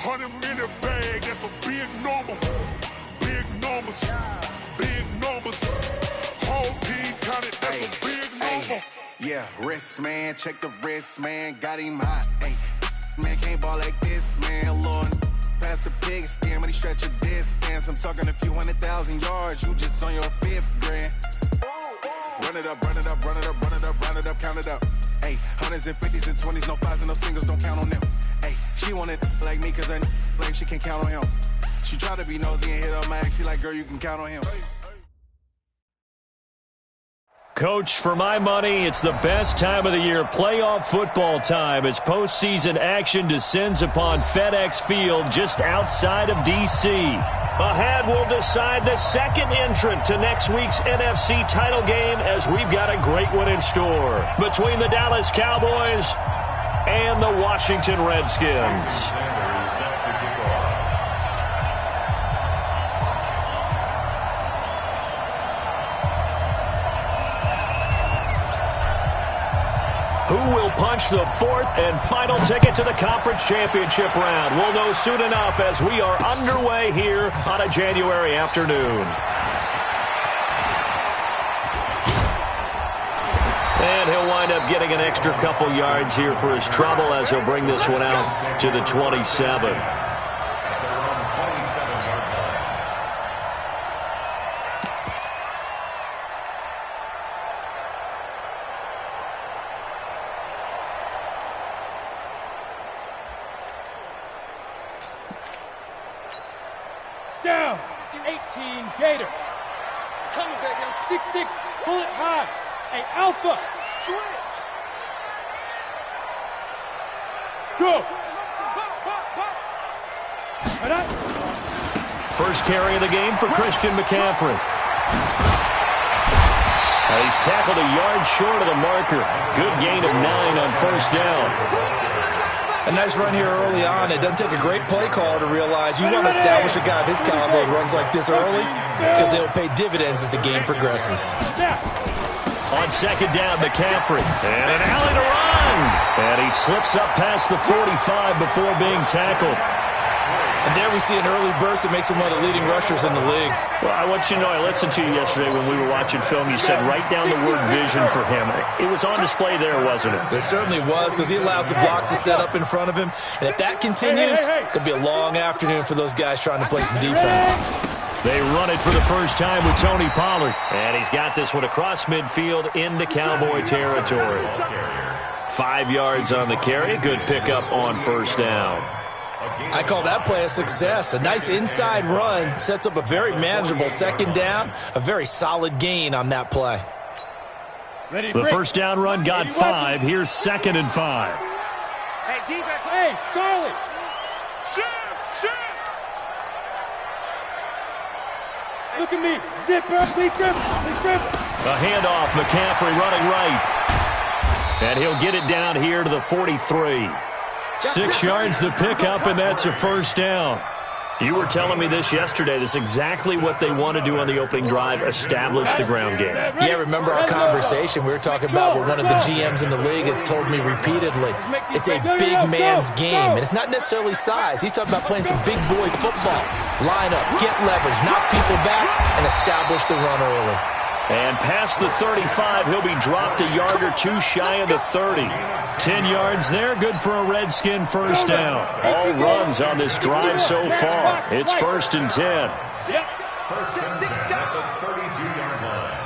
100-minute bag, that's a big number. Big numbers, big numbers. Whole team counted, that's a big number. Yeah, wrist, man, check the wrist, man. Got him hot, ayy. Man, can't ball like this, man. Lord, past the pig skin, when he stretch a distance. I'm talking a few 100,000 yards, you just on your 5th grand. Run it up, run it up, run it up, run it up, run it up, count it up. Ayy, 100s and 50s and 20s, no 5s and no singles, don't count on them. Ayy, she want it like me, cause her lame, she can't count on him. She try to be nosy and hit up my ex, she like, girl, you can count on him. Coach, for my money, it's the best time of the year, playoff football time, as postseason action descends upon FedEx Field just outside of D.C. Ahead, we'll decide the second entrant to next week's NFC title game, as we've got a great one in store between the Dallas Cowboys and the Washington Redskins. Who will punch the fourth and final ticket to the conference championship round? We'll know soon enough as we are underway here on a January afternoon. And he'll wind up getting an extra couple yards here for his trouble as he'll bring this one out to the 27. Down, 18 Gator. Coming back down, 6'6", pull it high. Hey, Alpha, switch. Go. First carry of the game for Christian McCaffrey. He's tackled a yard short of the marker. Good gain of 9 on first down. A nice run here early on. It doesn't take a great play caller to realize you want to establish a guy of his caliber who runs like this early, because they'll pay dividends as the game progresses. On second down, McCaffrey. And an alley to run. And he slips up past the 45 before being tackled. And there we see an early burst that makes him one of the leading rushers in the league. Well, I want you to know, I listened to you yesterday when we were watching film. You said write down the word vision for him. It was on display there, wasn't it? It certainly was, because he allows the blocks to set up in front of him. And if that continues, it could be a long afternoon for those guys trying to play some defense. They run it for the first time with Tony Pollard. And he's got this one across midfield into Cowboy territory. 5 yards on the carry. Good pickup on first down. I call that play a success. A nice inside run sets up a very manageable second down. A very solid gain on that play. The first down run got 5. Here's 2nd and 5. Hey, defense. Hey, Charlie. Shoot. Look at me. Zip up. Please grip. A handoff. McCaffrey running right. And he'll get it down here to the 43. 6 yards the pickup, and that's a first down. You were telling me this yesterday. That's exactly what they want to do on the opening drive, establish the ground game. Yeah, remember our conversation. We were talking about what one of the GMs in the league has told me repeatedly. It's a big man's game, and it's not necessarily size. He's talking about playing some big boy football. Line up, get leverage, knock people back, and establish the run early. And past the 35, he'll be dropped a yard or two shy of the 30. 10 yards there, good for a Redskin first down. All runs on this drive so far. It's 1st and 10. First and 10 at the 32-yard line.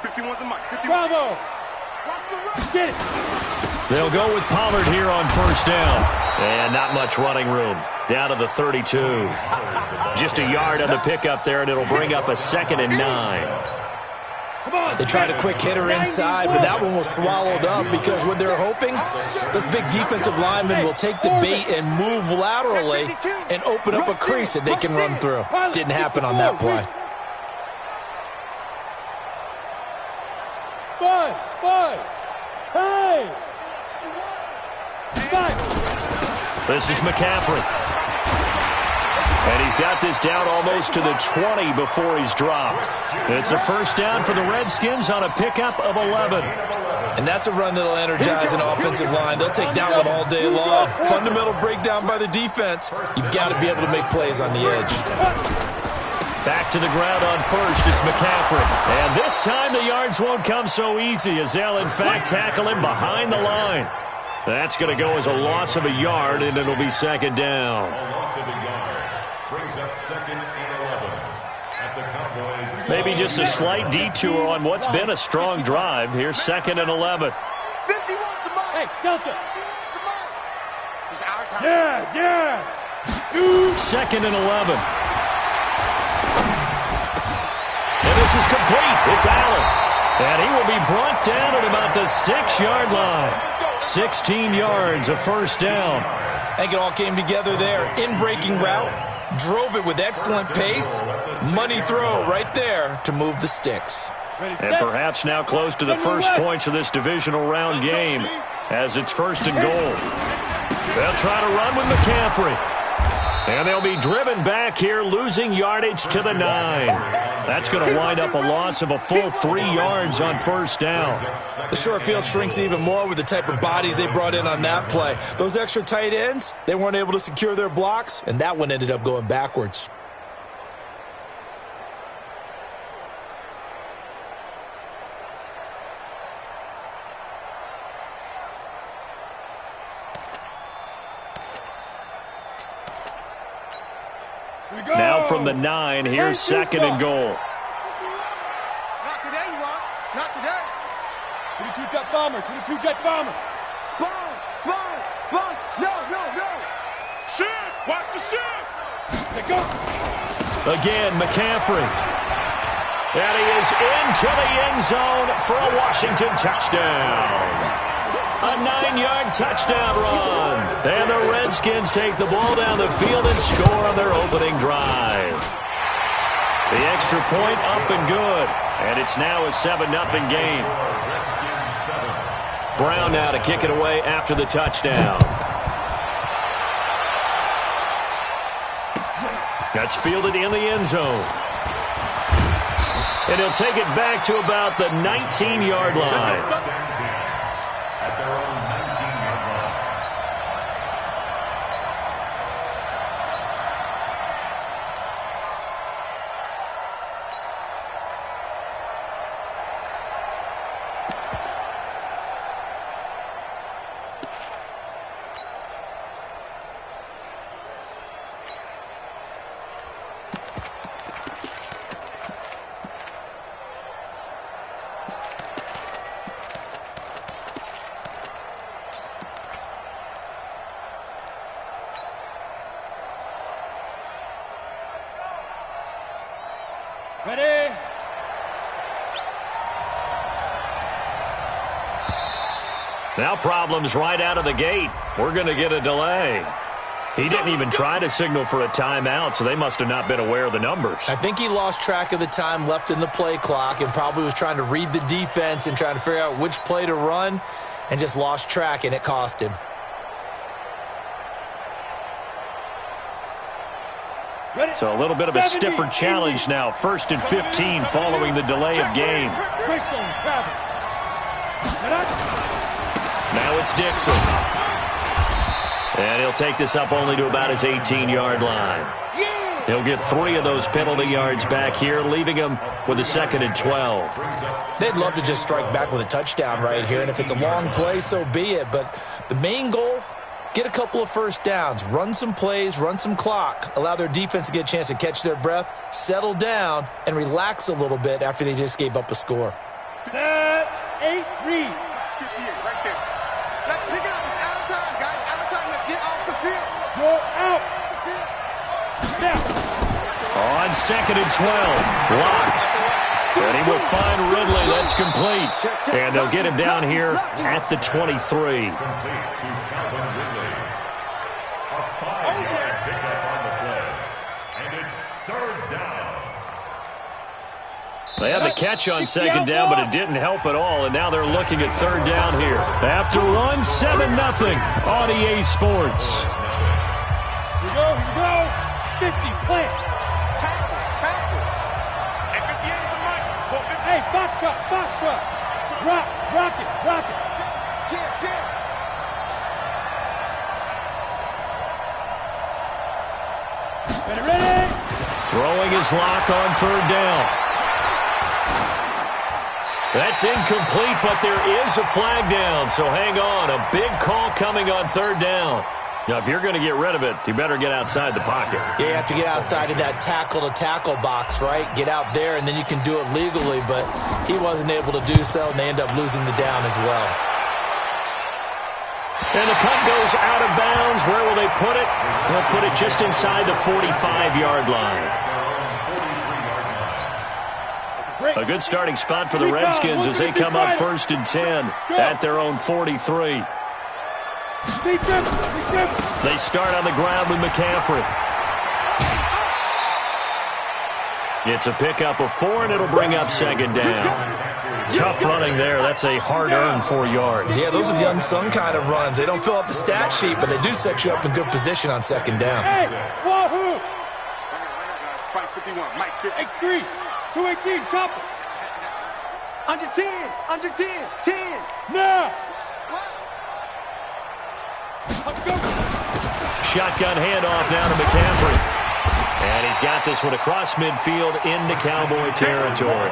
51's a mark. Bravo. Get it. They'll go with Pollard here on first down. And not much running room. Down to the 32. Just a yard on the pickup there, and it'll bring up a 2nd and 9. They tried a quick hitter inside, but that one was swallowed up because what they're hoping, this big defensive lineman will take the bait and move laterally and open up a crease that they can run through. Didn't happen on that play. Buzz. Hey. This is McCaffrey. And he's got this down almost to the 20 before he's dropped. It's a first down for the Redskins on a pickup of 11. And that's a run that'll energize an offensive line. They'll take that one all day long. Fundamental breakdown by the defense. You've got to be able to make plays on the edge. Back to the ground on first, it's McCaffrey. And this time the yards won't come so easy as they'll, in fact, tackle him behind the line. That's going to go as a loss of a yard, and it'll be second down. A loss of a yard brings up 2nd and 11 at the Cowboys. Maybe just a slight detour on what's been a strong drive. Here's 2nd and 11. 51 to Mike. Hey, Delta. It's our time. Yes. 2nd and 11. And this is complete. It's Allen. And he will be brought down at about the 6-yard line. 16 yards, a first down. I think it all came together there. In-breaking route, drove it with excellent pace. Money throw right there to move the sticks. And perhaps now close to the first points of this divisional round game as it's 1st and goal. They'll try to run with McCaffrey. And they'll be driven back here, losing yardage to the 9. That's going to wind up a loss of a full 3 yards on first down. The short field shrinks even more with the type of bodies they brought in on that play. Those extra tight ends, they weren't able to secure their blocks, and that one ended up going backwards. Now from the 9, here's 2nd and goal. Not today, you are. Not today. 22 jet bomber. 22 jet bomber. Sponge. No. Shit! Watch the shit! Let go. Again, McCaffrey. And he is into the end zone for a Washington touchdown. A 9-yard touchdown run. And the Redskins take the ball down the field and score on their opening drive. The extra point up and good. And it's now a 7-0 game. Brown now to kick it away after the touchdown. That's fielded in the end zone. And he'll take it back to about the 19-yard line. Ready? Now problems right out of the gate. We're going to get a delay. He didn't even try to signal for a timeout, so they must have not been aware of the numbers. I think he lost track of the time left in the play clock and probably was trying to read the defense and trying to figure out which play to run and just lost track, and it cost him. So a little bit of a stiffer challenge now. 1st and 15 following the delay of game. Now it's Dixon. And he'll take this up only to about his 18-yard line. He'll get 3 of those penalty yards back here, leaving him with a 2nd and 12. They'd love to just strike back with a touchdown right here, and if it's a long play, so be it. But the main goal, get a couple of first downs, run some plays, run some clock, allow their defense to get a chance to catch their breath, settle down, and relax a little bit after they just gave up a score. Set, 8, read. 58, right there. Let's pick it up. It's out of time, guys. Out of time. Let's get off the field. Go out. Now. On 2nd and 12, Locke. And he will find Ridley. That's complete. And they'll get him down here at the 23. They had the catch on 2nd down, but it didn't help at all, and now they're looking at 3rd down here. After one, 7-0 on EA Sports. Here we go. 50, plant. Tackle. Hey, Foxtrot. Drop. Rock it, rock it. Jam, jam. Ready, ready. Throwing his lock on third down. That's incomplete, but there is a flag down, so hang on. A big call coming on third down. Now, if you're going to get rid of it, you better get outside the pocket. Yeah, you have to get outside of that tackle-to-tackle box, right? Get out there, and then you can do it legally, but he wasn't able to do so, and they end up losing the down as well. And the punt goes out of bounds. Where will they put it? They'll put it just inside the 45-yard line. A good starting spot for the Redskins as they come up 1st and 10 at their own 43. They start on the ground with McCaffrey. It's a pickup of 4, and it'll bring up 2nd down. Tough running there. That's a hard-earned 4 yards. Yeah, those are the unsung kind of runs. They don't fill up the stat sheet, but they do set you up in good position on 2nd down. Hey, Wahoo! 51, Mike 50. X3, 218, chopper. Under 10, under 10, 10. Now. Let's go. Shotgun handoff now to McCaffrey. And he's got this one across midfield into Cowboy territory.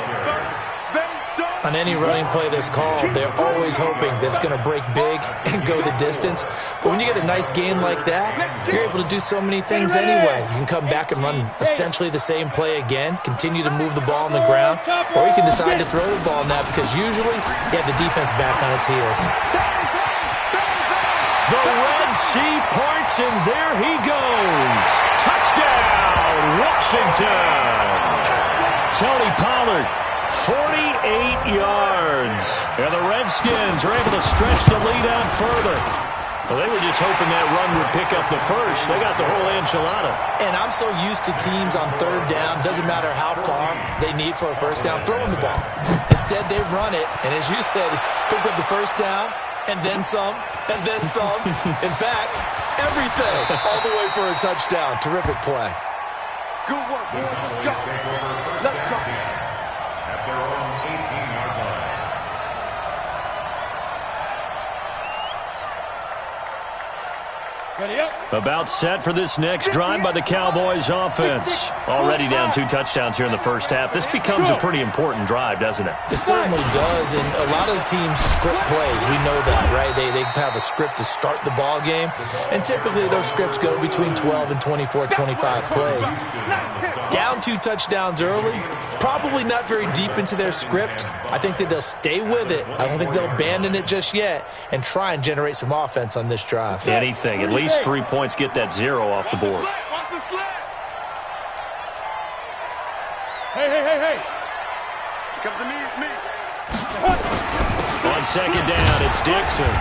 On any running play that's called, they're always hoping that it's going to break big and go the distance. But when you get a nice game like that, you're able to do so many things anyway. You can come back and run essentially the same play again, continue to move the ball on the ground, or you can decide to throw the ball now because usually you have the defense back on its heels. The Red Sea parts, and there he goes. Touchdown, Washington. Tony Pollard, 48 yards. And the Redskins are able to stretch the lead out further. Well, they were just hoping that run would pick up the first. They got the whole enchilada. And I'm so used to teams on 3rd down, doesn't matter how far they need for a first down, throwing the ball. Instead, they run it, and as you said, pick up the first down, and then some, and then some. In fact, everything, all the way for a touchdown. Terrific play. Good work, boys. Let's go. Let's go. At their own 18-yard line. Ready up. About set for this next drive by the Cowboys offense. Already down 2 touchdowns here in the first half. This becomes a pretty important drive, doesn't it? It certainly does, and a lot of the teams script plays. We know that, right? They have a script to start the ball game, and typically those scripts go between 12 and 24, 25 plays. Down 2 touchdowns early, probably not very deep into their script. I think that they'll stay with it. I don't think they'll abandon it just yet and try and generate some offense on this drive. Anything. At least 3 points, get that 0 off the board. Watch the sled. Hey, hey, hey, hey. Comes to me, it's me. On 2nd down, it's Dixon.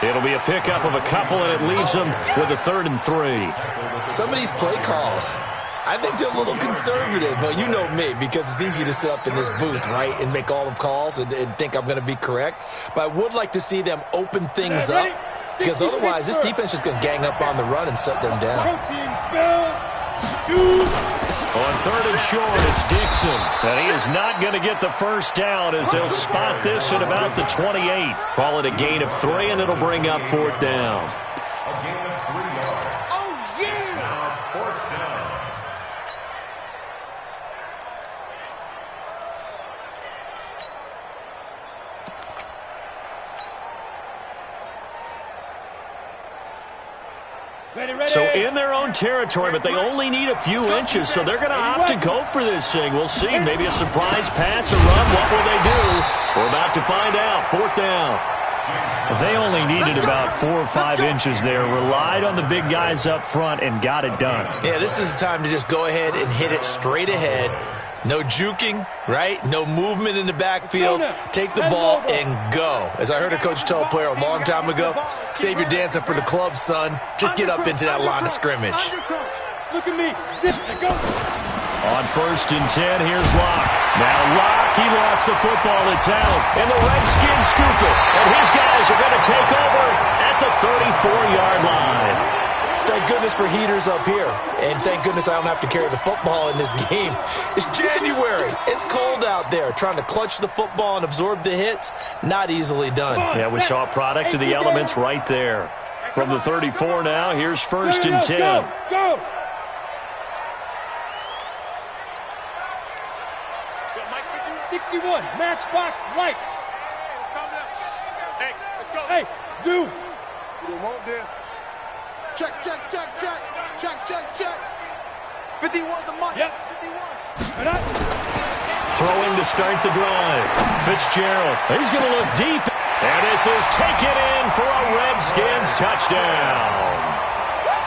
It'll be a pickup of a couple, and it leaves them with a 3rd and 3. Some of these play calls, I think they're a little conservative, but you know me, because it's easy to sit up in this booth, right, and make all the calls and think I'm going to be correct. But I would like to see them open things up, because otherwise this defense is going to gang up on the run and shut them down. Protein spell. Shoot. On 3rd and short, it's Dixon. And he is not going to get the first down as they'll spot this at about the 28. Call it a gain of 3, and it'll bring up 4th down. A gain of 3 yards. Oh, yeah. Now 4th down. Ready, ready. So in their own territory, but they only need a few inches, so they're going to opt to go for this thing. We'll see. Maybe a surprise pass or run. What will they do? We're about to find out. 4th down. They only needed about 4 or 5 inches there. Relied on the big guys up front and got it done. Yeah, this is the time to just go ahead and hit it straight ahead. No juking, right? No movement in the backfield. Take the ball and go. As I heard a coach tell a player a long time ago, save your dancing for the club, son. Just get up into that line of scrimmage. Look at me. Zip it, go. On 1st and 10, here's Locke. Now Locke, he lost the football. It's out. And the Redskins scoop it. And his guys are going to take over at the 34-yard line. Thank goodness for heaters up here. And thank goodness I don't have to carry the football in this game. It's January. It's cold out there. Trying to clutch the football and absorb the hits, not easily done. Yeah, we saw a product of the elements right there. From the 34 now, here's 1st and 10. Go! 61, matchbox lights. Hey, let's go. Hey, Zoo. We don't want this. Check. 51 the money. Yep. 51. Throwing to start the drive. Fitzgerald, he's going to look deep. And this is taken in for a Redskins touchdown.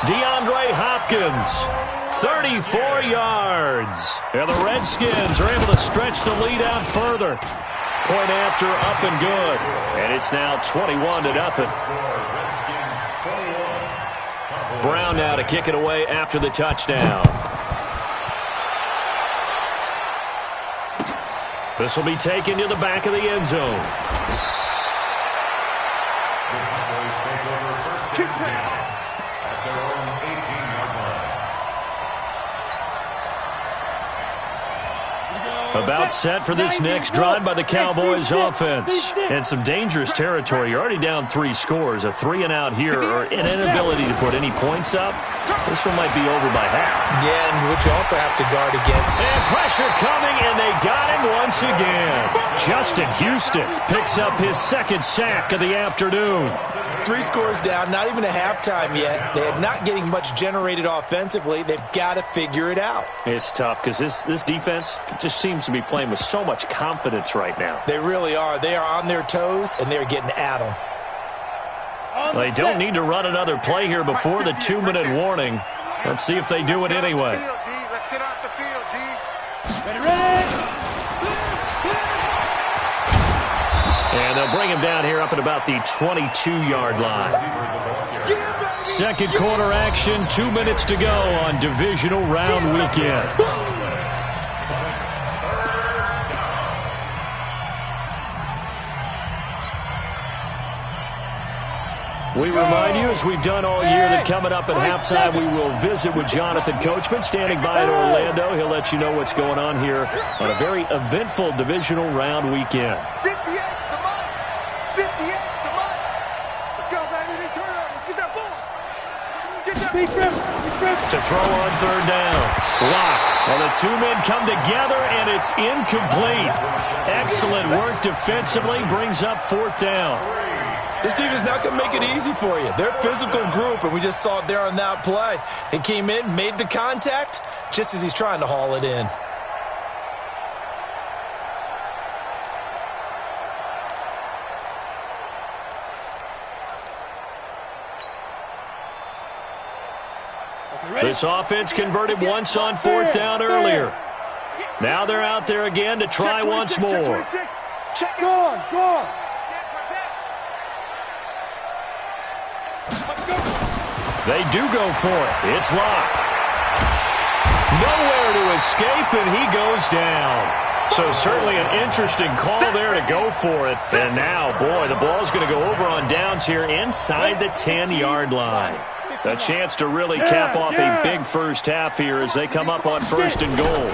DeAndre Hopkins, 34 yards. And the Redskins are able to stretch the lead out further. Point after, up and good. And it's now 21-0. Brown now to kick it away after the touchdown. This will be taken to the back of the end zone. About set for this next drive by the Cowboys offense. And some dangerous territory. You're already down 3 scores. A 3-and-out here or an inability to put any points up. This one might be over by half. Yeah, and which you also have to guard again. And pressure coming, and they got him once again. Justin Houston picks up his 2nd sack of the afternoon. 3 scores down, not even a halftime yet. They're not getting much generated offensively. They've got to figure it out. It's tough because this defense just seems to be playing with so much confidence right now. They really are. They are on their toes, and they're getting at them. They don't need to run another play here before the 2-minute warning. Let's see if they do it anyway. Let's get off the field, D. Ready? And they'll bring him down here up at about the 22-yard line. 2nd quarter action, 2 minutes to go on divisional round weekend. We remind you, as we've done all year, that coming up at halftime, we will visit with Jonathan Coachman, standing by in Orlando. He'll let you know what's going on here on a very eventful divisional round weekend. 58, come on. 58, come on. Let's go, baby. They turn over. Get that ball. Get that ball. To throw on 3rd down. Block. Well, the 2 men come together, and it's incomplete. Excellent work defensively. Brings up 4th down. This team is not going to make it easy for you. They're a physical group, and we just saw it there on that play. He came in, made the contact, just as he's trying to haul it in. This offense converted once on 4th down earlier. Now they're out there again to try once more. Go on. They do go for it. It's locked. Nowhere to escape, and he goes down. So certainly an interesting call there to go for it. And now, boy, the ball's going to go over on downs here inside the 10-yard line. A chance to really cap off a big first half here as they come up on 1st and goal.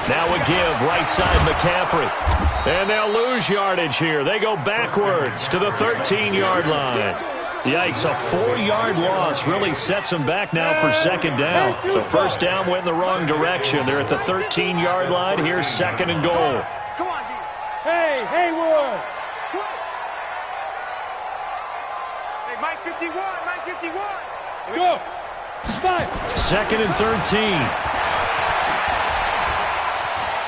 Now a give, right side McCaffrey. And they'll lose yardage here. They go backwards to the 13-yard line. Yikes, a 4-yard loss really sets them back now for 2nd down. So 1st down went in the wrong direction. They're at the 13-yard line. Here's 2nd and goal. Come on, D. Hey, Haywood. Hey, Mike 51. Go. 5. 2nd and 13.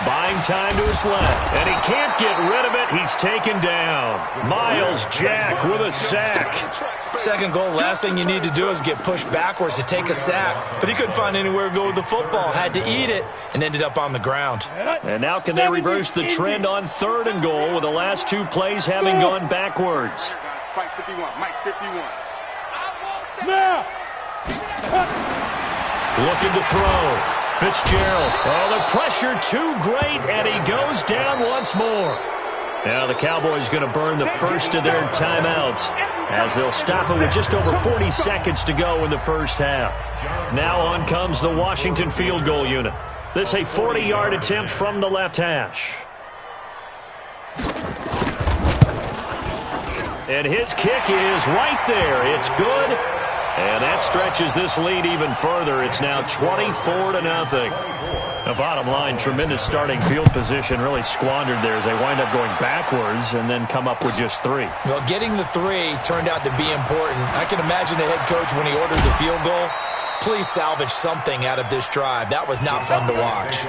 Buying time to his left, and he can't get rid of it. He's taken down. Miles Jack with a sack. 2nd goal, last thing you need to do is get pushed backwards to take a sack. But he couldn't find anywhere to go with the football. Had to eat it and ended up on the ground. And now can they reverse the trend on 3rd and goal with the last 2 plays having gone backwards? Mike 51. Now. Looking to throw. Fitzgerald. Oh, the pressure too great, and he goes down once more. Now the Cowboys going to burn the first of their timeouts as they'll stop it with just over 40 seconds to go in the first half. Now on comes the Washington field goal unit. This a 40-yard attempt from the left hash. And his kick is right there. It's good. And that stretches this lead even further. It's now 24-0. The bottom line, tremendous starting field position, really squandered there as they wind up going backwards and then come up with just 3. Well, getting the 3 turned out to be important. I can imagine the head coach when he ordered the field goal. Please salvage something out of this drive. That was not fun to watch.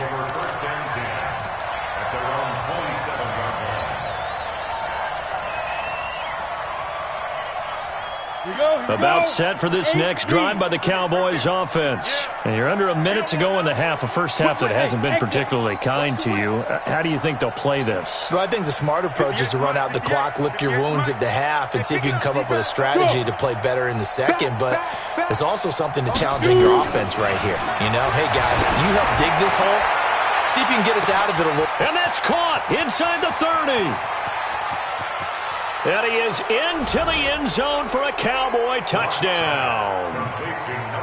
About set for this next drive by the Cowboys offense. And you're under a minute to go in the half, a first half that hasn't been particularly kind to you. How do you think they'll play this? Well, I think the smart approach is to run out the clock, lick your wounds at the half, and see if you can come up with a strategy to play better in the second. But there's also something to challenging your offense right here. You know, hey, guys, can you help dig this hole? See if you can get us out of it a little. And that's caught inside the 30. And he is into the end zone for a Cowboy touchdown.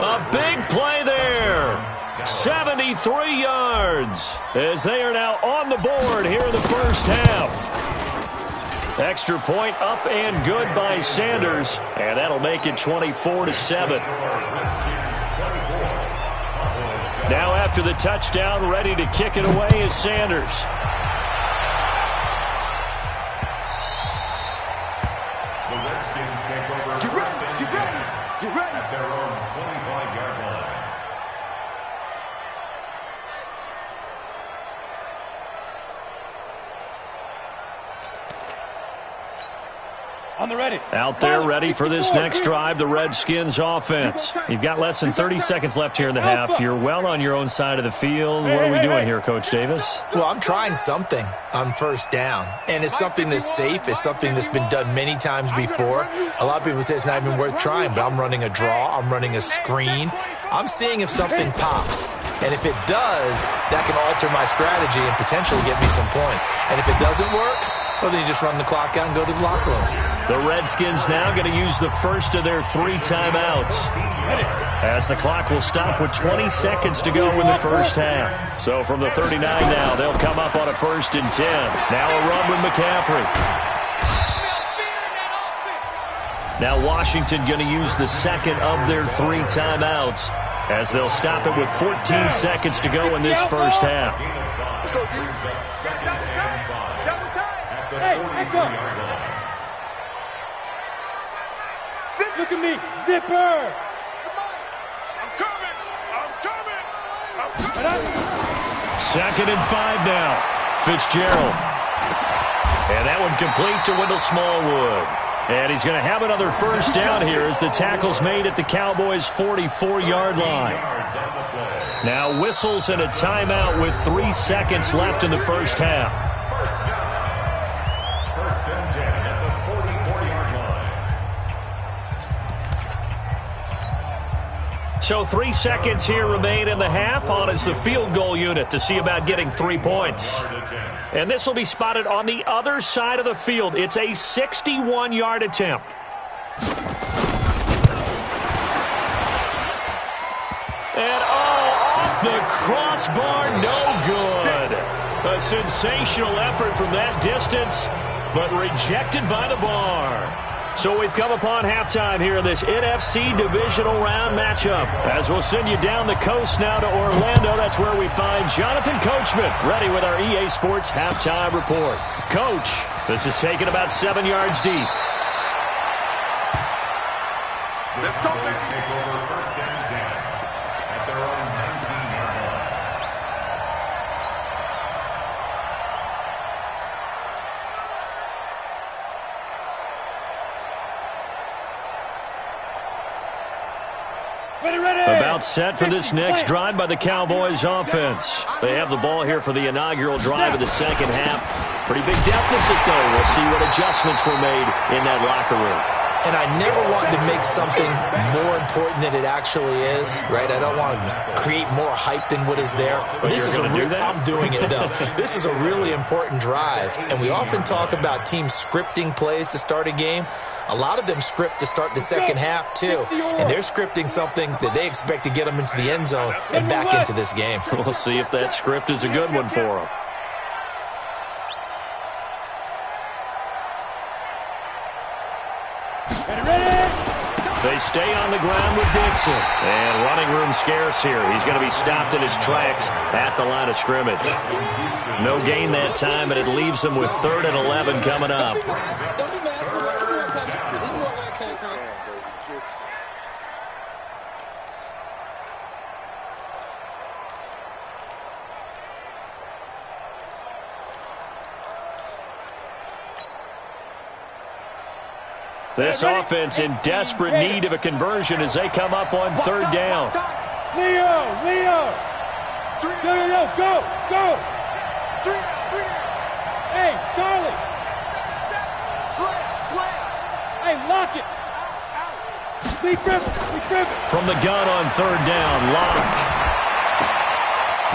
A big play there. 73 yards as they are now on the board here in the first half. Extra point up and good by Sanders. And that'll make it 24-7. Now after the touchdown, ready to kick it away is Sanders. Out there ready for this next drive, the Redskins offense. You've got less than 30 seconds left here in the half. You're well on your own side of the field. What are we doing here, Coach Davis? Well, I'm trying something on first down, and it's something that's safe. It's something that's been done many times before. A lot of people say it's not even worth trying, but I'm running a draw. I'm running a screen. I'm seeing if something pops. And if it does, that can alter my strategy and potentially get me some points. And if it doesn't work, well, then you just run the clock out and go to the locker room. The Redskins now going to use the first of their 3 timeouts as the clock will stop with 20 seconds to go in the first half. So from the 39 now, they'll come up on a 1st and 10. Now a run with McCaffrey. Now Washington going to use the second of their 3 timeouts as they'll stop it with 14 seconds to go in this first half. Let's go, D. Hey, Echo. Look at me, zipper. I'm coming. I'm coming. 2nd and 5 now. Fitzgerald. And that one complete to Wendell Smallwood. And he's going to have another first down here as the tackle's made at the Cowboys' 44-yard line. Now whistles and a timeout with 3 seconds left in the first half. So 3 seconds here remain in the half. On is the field goal unit to see about getting 3 points. And this will be spotted on the other side of the field. It's a 61-yard attempt. And off the crossbar, no good. A sensational effort from that distance, but rejected by the bar. So we've come upon halftime here in this NFC divisional round matchup. As we'll send you down the coast now to Orlando, that's where we find Jonathan Coachman, ready with our EA Sports halftime report. Coach, this is taken about 7 yards deep. Let's go, baby. Take over 1st and 10 at their own 19-yard line. About set for this next drive by the Cowboys offense. They have the ball here for the inaugural drive of the second half. Pretty big deficit, though. We'll see what adjustments were made in that locker room. And I never want to make something more important than it actually is, right? I don't want to create more hype than what is there. But this is I'm doing it, though. This is a really important drive. And we often talk about teams scripting plays to start a game. A lot of them script to start the second half, too. And they're scripting something that they expect to get them into the end zone and back into this game. We'll see if that script is a good one for them. They stay on the ground with Dixon. And running room scarce here. He's going to be stopped in his tracks at the line of scrimmage. No gain that time, and it leaves him with 3rd and 11 coming up. This offense in desperate need of a conversion as they come up on 3rd down. Leo! Go! Hey, Charlie! Slam! Hey, lock it! Lee Griffin! From the gun on 3rd down, Lock.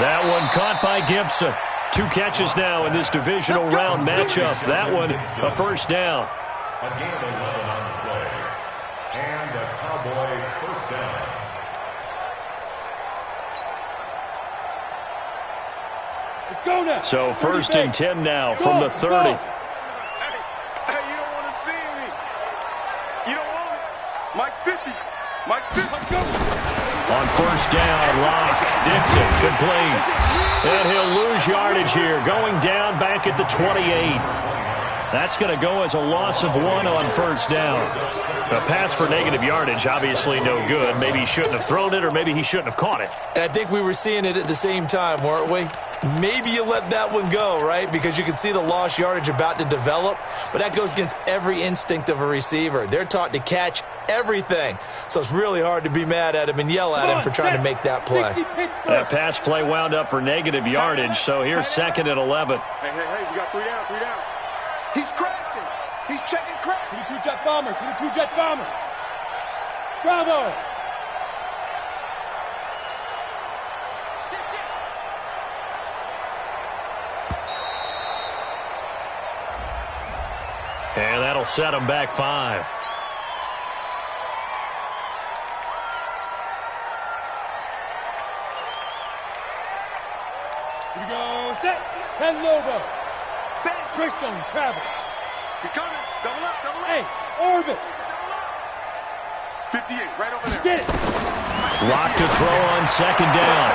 That one caught by Gibson. 2 catches now in this divisional round matchup. That one, a 1st down. A gain of 11 on the play. And a Cowboy 1st down. Let's go now. So 1st and 10 now from the 30. Hey, you don't want to see me. You don't want it. Mike's 50. Let's go. On 1st down, Lock. Dixon complete. And he'll lose yardage here, going down back at the 28. That's going to go as a loss of 1 on 1st down. A pass for negative yardage, obviously no good. Maybe he shouldn't have thrown it, or maybe he shouldn't have caught it. And I think we were seeing it at the same time, weren't we? Maybe you let that one go, right? Because you can see the lost yardage about to develop. But that goes against every instinct of a receiver. They're taught to catch everything. So it's really hard to be mad at him and yell at him for trying to make that play. That pass play wound up for negative yardage, so here's 2nd and 11. Hey, we got 3 down. He's crashing. He's checking crash. 22 jet bombers. Bravo. And that'll set him back 5. Here we go. Set. 10 Lobo. Christone Travis. He's coming. Double up. Hey, Orbit. Double up. 58, right over there. Get it. Lock to throw on 2nd down.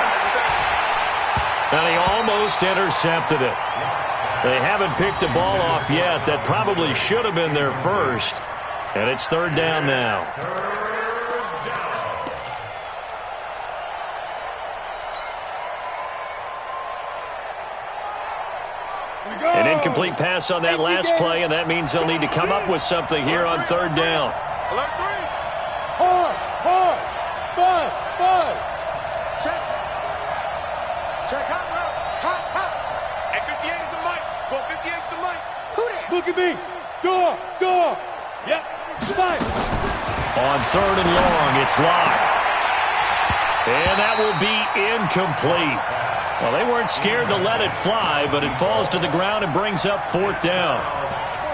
And he almost intercepted it. They haven't picked a ball off yet. That probably should have been their first. And it's 3rd down now. An incomplete pass on that last play, and that means they'll need to come up with something here on 3rd down. Alert 3. Hard. 5. Check hot route. Hot. Hey, 58 is the mic. Go 58 is the mic. Who that? Look at me. Door. Yep. 5. On 3rd and long, it's Lock. And that will be incomplete. Well, they weren't scared to let it fly, but it falls to the ground and brings up 4th down.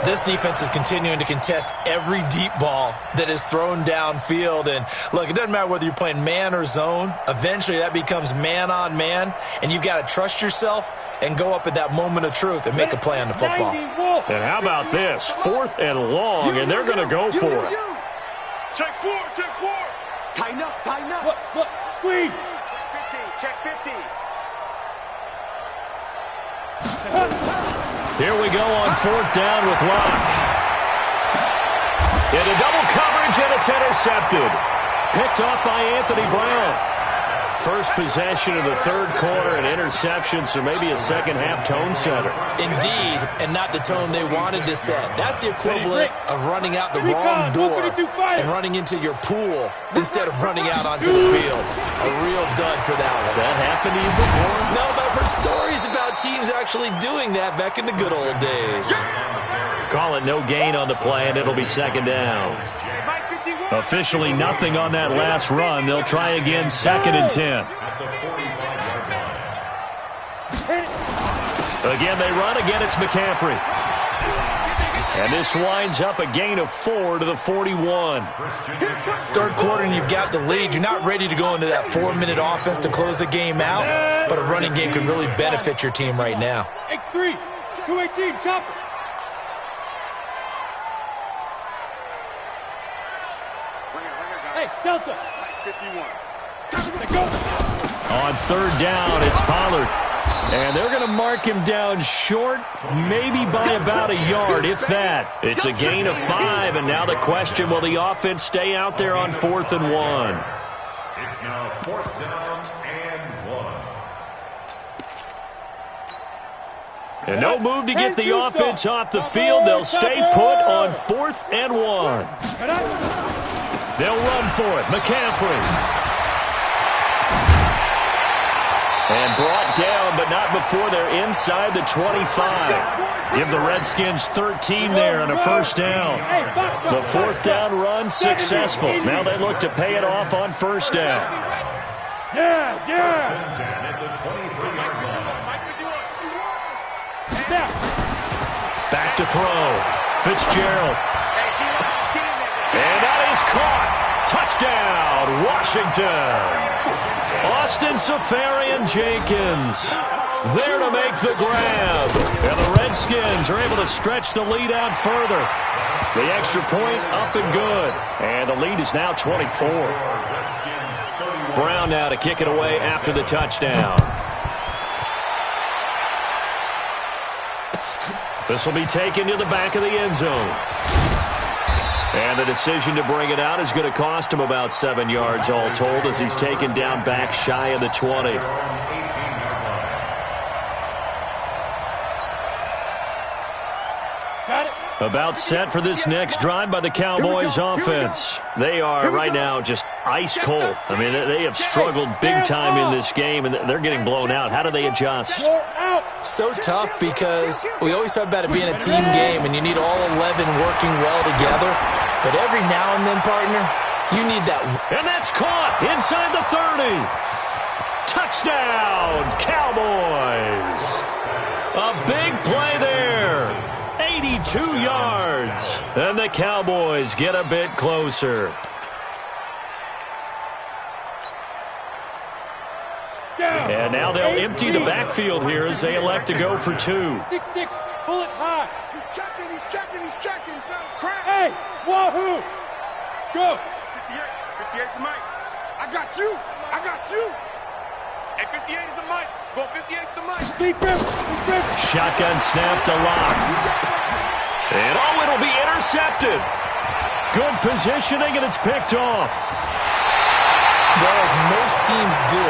This defense is continuing to contest every deep ball that is thrown downfield. And, look, it doesn't matter whether you're playing man or zone. Eventually, that becomes man-on-man, and you've got to trust yourself and go up at that moment of truth and make a play on the football. And how about this? 4th and long, and they're going to go for it. Check 4. Tighten up. Look, squeeze. 15, check 15. Here we go on 4th down with Lock. Into double coverage, and it's intercepted. Picked off by Anthony Brown. First possession of the 3rd quarter, an interception, so maybe a second-half tone setter. Indeed, and not the tone they wanted to set. That's the equivalent of running out the wrong door and running into your pool instead of running out onto the field. A real dud for that one. Has that happened to you before? No, but I've heard stories about teams actually doing that back in the good old days. Call it no gain on the play, and it'll be 2nd down. Officially nothing on that last run. They'll try again, 2nd and 10. Again, they run. Again, it's McCaffrey. And this winds up a gain of 4 to the 41. Third quarter and you've got the lead. You're not ready to go into that 4-minute offense to close the game out, but a running game could really benefit your team right now. X3, 218, chopper. Hey, Delta. 51. Go. On 3rd down, it's Pollard. And they're going to mark him down short, maybe by about a yard, if that. It's a gain of 5, and now the question, will the offense stay out there on 4th and 1? It's now 4th down and 1. And no move to get the offense off the field. They'll stay put on 4th and 1. They'll run for it. McCaffrey. And brought down, but not before they're inside the 25. Give the Redskins 13 there and a 1st down. The 4th down run successful. Now they look to pay it off on 1st down. Back to throw. Fitzgerald. And that is caught. Touchdown, Washington. Austin Safarian-Jenkins there to make the grab. And the Redskins are able to stretch the lead out further. The extra point up and good. And the lead is now 24. Brown now to kick it away after the touchdown. This will be taken to the back of the end zone. And the decision to bring it out is going to cost him about 7 yards all told as he's taken down back shy of the 20. About set for this next drive by the Cowboys offense. They are right now just ice cold. I mean, they have struggled big time in this game, and they're getting blown out. How do they adjust? So tough because we always talk about it being a team game, and you need all 11 working well together. But every now and then, partner, you need that. And that's caught inside the 30. Touchdown, Cowboys. A big play there. 82 yards. And the Cowboys get a bit closer. And now they'll empty the backfield here as they elect to go for 2. 6-6, pull it high. He's checking, he's checking, he's checking. Crap. Hey, wahoo. Go. 58 for Mike. I got you. I got you. Hey, 58 is a Mike. Go 58 is the Mike. Deep grip. Shotgun snap to Lock. And oh, it'll be intercepted. Good positioning, and it's picked off. Well, as most teams do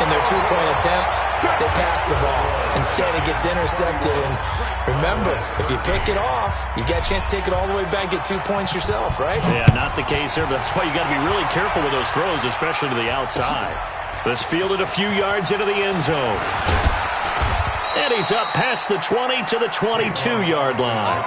in their two-point attempt, they pass the ball. Instead, it gets intercepted. And remember, if you pick it off, you got a chance to take it all the way back, get 2 points yourself, right? Yeah, not the case there. But that's why you got to be really careful with those throws, especially to the outside. This fielded a few yards into the end zone. And he's up past the 20 to the 22-yard line.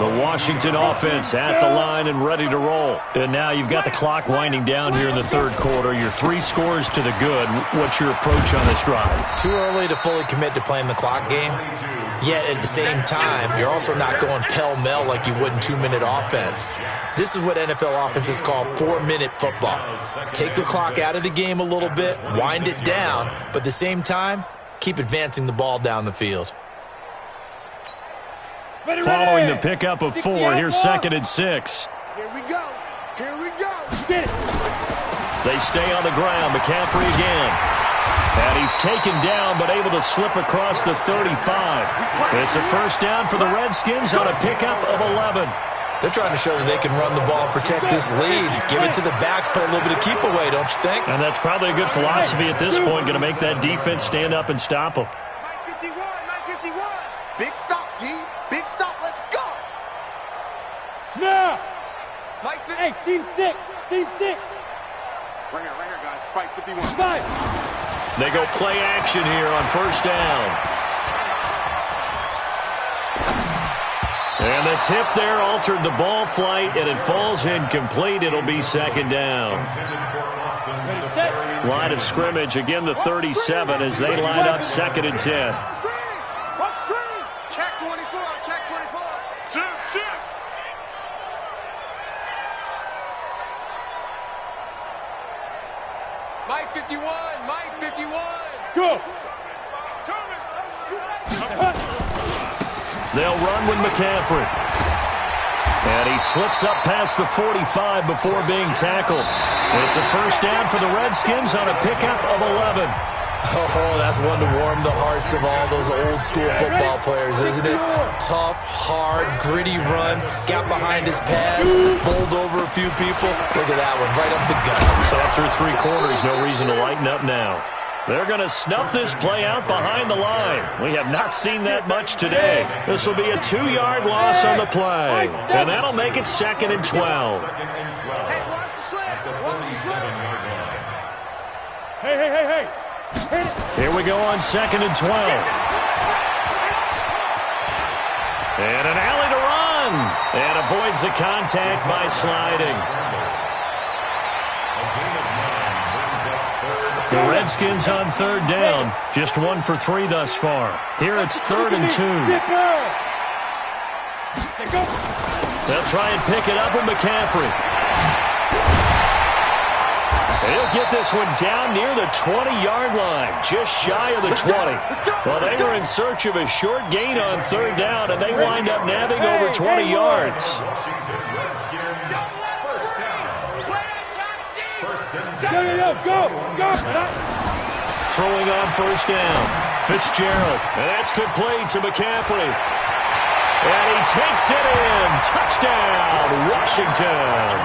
The Washington offense at the line and ready to roll. And now you've got the clock winding down here in the third quarter. You're 3 scores to the good. What's your approach on this drive? Too early to fully commit to playing the clock game. Yet at the same time, you're also not going pell-mell like you would in 2-minute offense. This is what NFL offenses call 4-minute football. Take the clock out of the game a little bit, wind it down, but at the same time, keep advancing the ball down the field. Following the pickup of 4, here's 2nd and 6. Here we go. Here we go. Get it. They stay on the ground. McCaffrey again. And he's taken down, but able to slip across the 35. It's a first down for the Redskins on a pickup of 11. They're trying to show that they can run the ball and protect this lead. Give it to the backs, play a little bit of keep away, don't you think? And that's probably a good philosophy at this point, going to make that defense stand up and stop them. 951. Big stop, G. Big stop. Let's go. Now. Hey, seam 6. Seam 6. Right here, guys. Fight 51. 5. They go play action here on first down. And the tip there altered the ball flight, and it falls incomplete. It'll be second down. Line of scrimmage, again the 37 as they line up 2nd and 10. Check 24, check 24. Shit. Mike 51, Mike 51. Go. They'll run with McCaffrey. And he slips up past the 45 before being tackled. It's a first down for the Redskins on a pickup of 11. Oh, that's one to warm the hearts of all those old-school football players, isn't it? Tough, hard, gritty run. Got behind his pads, bowled over a few people. Look at that one, right up the gut. So after 3 quarters, no reason to lighten up now. They're going to snuff this play out behind the line. We have not seen that much today. This will be a 2-yard loss on the play. And that'll make it 2nd and 12. Hey. Here we go on 2nd and 12. And an alley to run. And avoids the contact by sliding. The Redskins on 3rd down. Just 1 for 3 thus far. Here it's 3rd and 2. They'll try and pick it up with McCaffrey. He'll get this one down near the 20-yard line, just shy of the 20. Well, they were in search of a short gain on 3rd down, and they wind up nabbing over 20 yards. Go. Throwing on 1st down. Fitzgerald, and that's complete to McCaffrey. And he takes it in. Touchdown, Washington.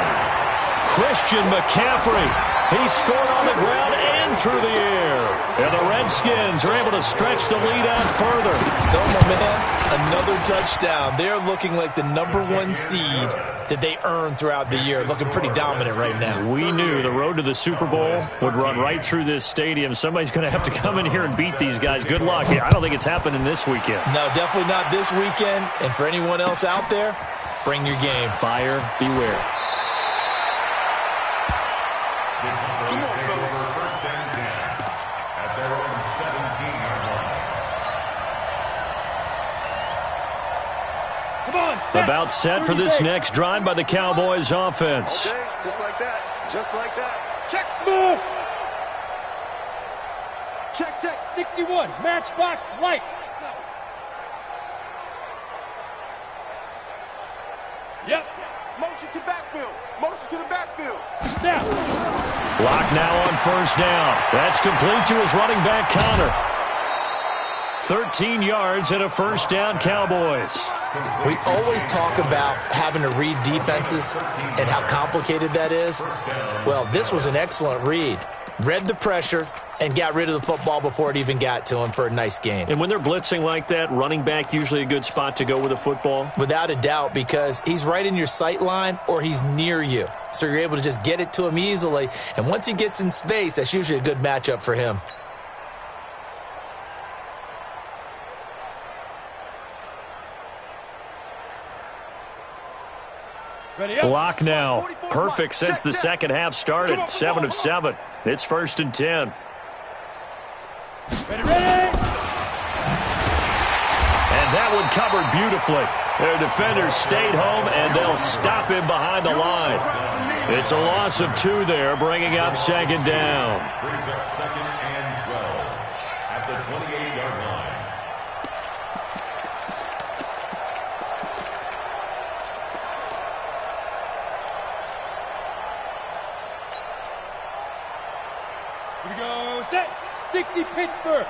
Christian McCaffrey. He scored on the ground and through the air. And the Redskins are able to stretch the lead out further. So, my man, another touchdown. They're looking like the #1 seed that they earned throughout the year. Looking pretty dominant right now. We knew the road to the Super Bowl would run right through this stadium. Somebody's going to have to come in here and beat these guys. Good luck. I don't think it's happening this weekend. No, definitely not this weekend. And for anyone else out there, bring your game. Buyer beware. About set for this next drive by the Cowboys offense. Okay, just like that. Check. Move. Check. 61. Matchbox lights. Yep. Motion to the backfield. Now. Block now on 1st down. That's complete to his running back, Connor. 13 yards and a 1st down, Cowboys. We always talk about having to read defenses and how complicated that is. Well, this was an excellent read. Read the pressure and got rid of the football before it even got to him for a nice gain. And when they're blitzing like that, running back usually a good spot to go with the football? Without a doubt, because he's right in your sight line or he's near you. So you're able to just get it to him easily. And once he gets in space, that's usually a good matchup for him. Block now. Perfect since the second half started. 7 of 7. It's 1st and 10. Ready. And that one covered beautifully. Their defenders stayed home, and they'll stop him behind the line. It's a loss of 2 there, bringing up 2nd down. Brings up 2nd and 12 at the 28-yard line. Here we go. Set. 60 Pittsburgh.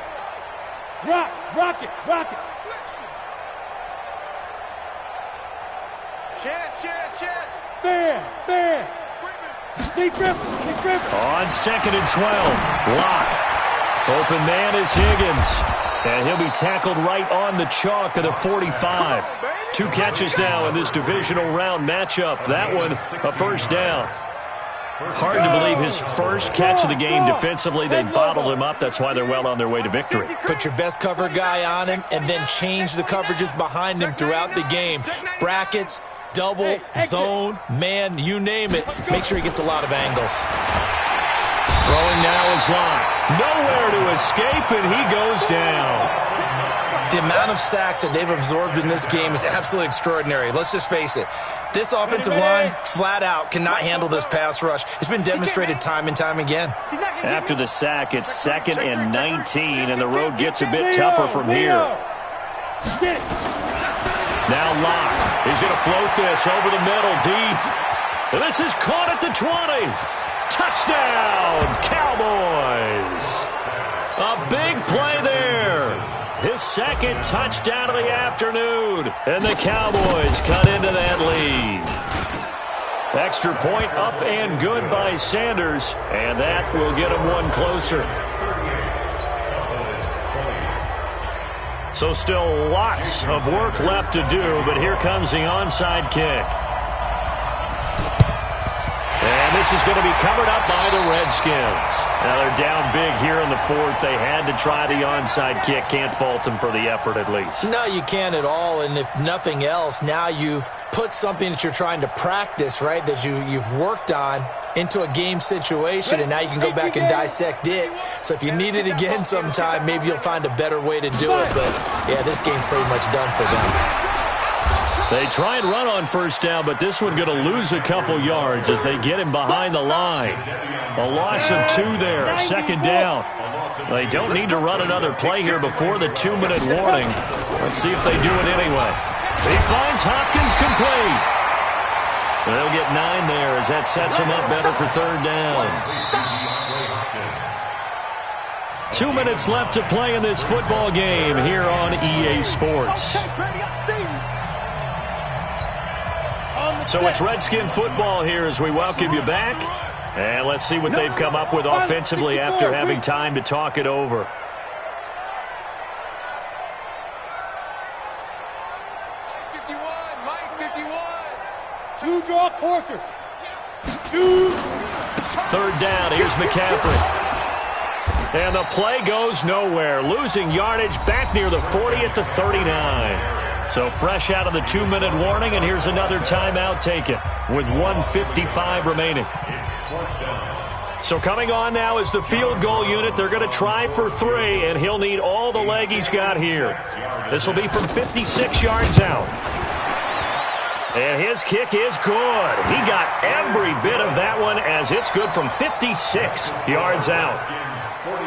Rock it. Chance. Bam. Lee Griffin. On 2nd and 12. Lock. Open man is Higgins. And he'll be tackled right on the chalk of the 45. 2 catches now in this divisional round matchup. That one, a 1st down. Hard to believe his first catch of the game defensively. They bottled him up. That's why they're well on their way to victory. Put your best cover guy on him and then change the coverages behind him throughout the game. Brackets, double, zone, man, you name it. Make sure he gets a lot of angles. Throwing now is Locke. Nowhere to escape, and he goes down. The amount of sacks that they've absorbed in this game is absolutely extraordinary. Let's just face it. This offensive line, flat out, cannot handle this pass rush. It's been demonstrated time and time again. After the sack, it's 2nd and 19, and the road gets a bit tougher from here. Now Locke. He's going to float this over the middle, deep. And this is caught at the 20. Touchdown, Cowboys. A big play there. His second touchdown of the afternoon. And the Cowboys cut into that lead. Extra point up and good by Sanders. And that will get him one closer. So still lots of work left to do, but here comes the onside kick. And this is going to be covered up by the Redskins. Now they're down big here in the 4th. They had to try the onside kick. Can't fault them for the effort at least. No, you can't at all. And if nothing else, now you've put something that you're trying to practice, right, that you've worked on into a game situation, and now you can go back and dissect it. So if you need it again sometime, maybe you'll find a better way to do it. But, yeah, this game's pretty much done for them. They try and run on first down, but this one going to lose a couple yards as they get him behind the line. A loss of 2 there, 2nd down. They don't need to run another play here before the 2-minute warning. Let's see if they do it anyway. He finds Hopkins complete. They'll get 9 there as that sets him up better for 3rd down. 2 minutes left to play in this football game here on EA Sports. So it's Redskin football here as we welcome you back. And let's see what they've come up with offensively after having time to talk it over. Mike 51. 2 draw quarters. 2. 3rd down. Here's McCaffrey. And the play goes nowhere. Losing yardage back near the 40 at the 39. So fresh out of the 2-minute warning, and here's another timeout taken with 1:55 remaining. So coming on now is the field goal unit. They're going to try for 3, and he'll need all the leg he's got here. This will be from 56 yards out. And his kick is good. He got every bit of that one as it's good from 56 yards out.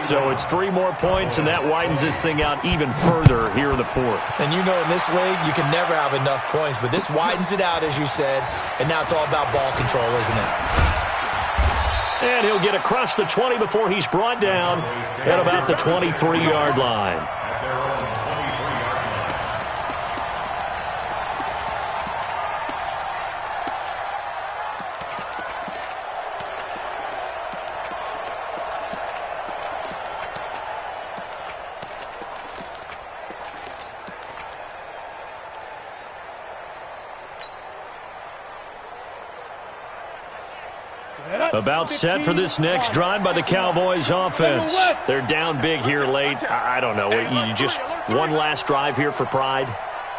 So it's 3 more points, and that widens this thing out even further here in the 4th. And you know in this league, you can never have enough points, but this widens it out, as you said, and now it's all about ball control, isn't it? And he'll get across the 20 before he's brought down at about the 23-yard line. About set for this next drive by the Cowboys offense. They're down big here late. I don't know. You just one last drive here for pride?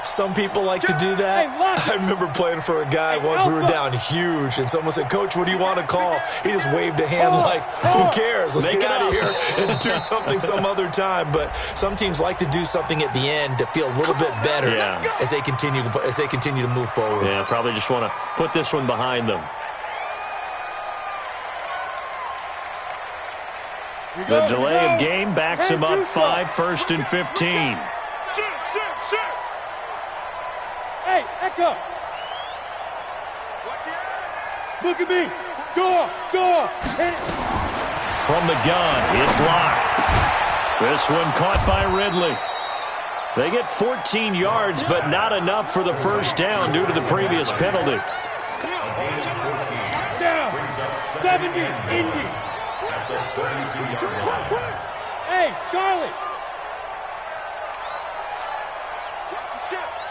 Some people like to do that. I remember playing for a guy once. We were down huge, and someone said, "Coach, what do you want to call?" He just waved a hand like, who cares? Let's get out of here and do something some other time. But some teams like to do something at the end to feel a little bit better as they continue to move forward. Yeah, probably just want to put this one behind them. The delay of game backs him up 5, 1st and 15. Hey, Echo. Look at me. Go. From the gun, it's Locke. This one caught by Ridley. They get 14 yards, but not enough for the first down due to the previous penalty. Down. 70, Indy. Hey, Charlie.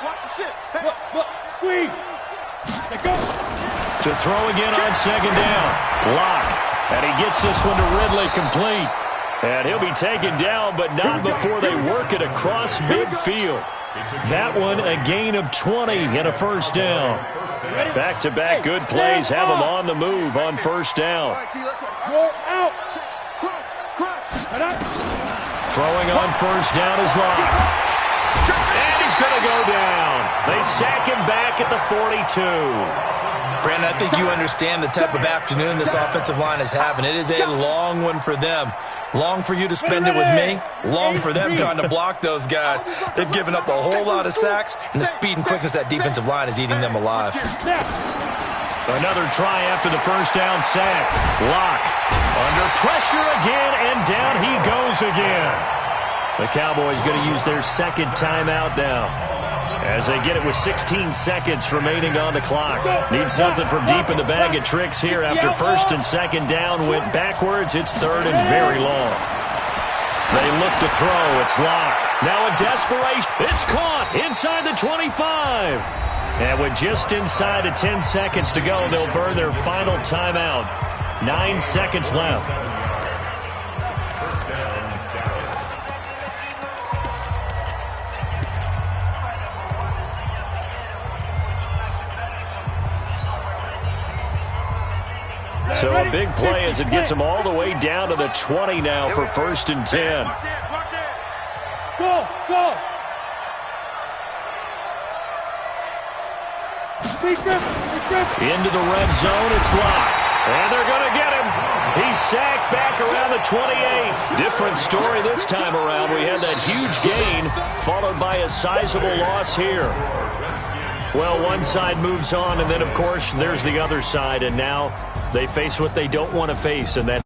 Watch the shit. Hey. Look, squeeze. Let go. To throw again on second down. Lock. And he gets this one to Ridley complete. And he'll be taken down, but not before they work it across midfield. That one a gain of 20 and a first down. Back-to-back good plays have them on the move on first down. Throwing on first down is Lock. And he's going to go down. They sack him back at the 42. Brandon, I think you understand the type of afternoon this offensive line is having. It is a long one for them. Long for you to spend it with me. Long for them trying to block those guys. They've given up a whole lot of sacks, and the speed and quickness of that defensive line is eating them alive. Another try after the first down sack. Lock under pressure again, and down he goes again. The Cowboys going to use their second timeout now, as they get it with 16 seconds remaining on the clock. Need something from deep in the bag of tricks here after first and second down went backwards. It's third and very long. They look to throw. It's Lock. Now a desperation. It's caught inside the 25. And with just inside of 10 seconds to go, they'll burn their final timeout. 9 seconds left. So a big play as it gets them all the way down to the 20 now for first and 10. Go, go. Into the red zone, it's Lock. And they're going to get him. He's sacked back around the 28. Different story this time around. We had that huge gain, followed by a sizable loss here. Well, one side moves on, and then, of course, there's the other side, and now they face what they don't want to face, and that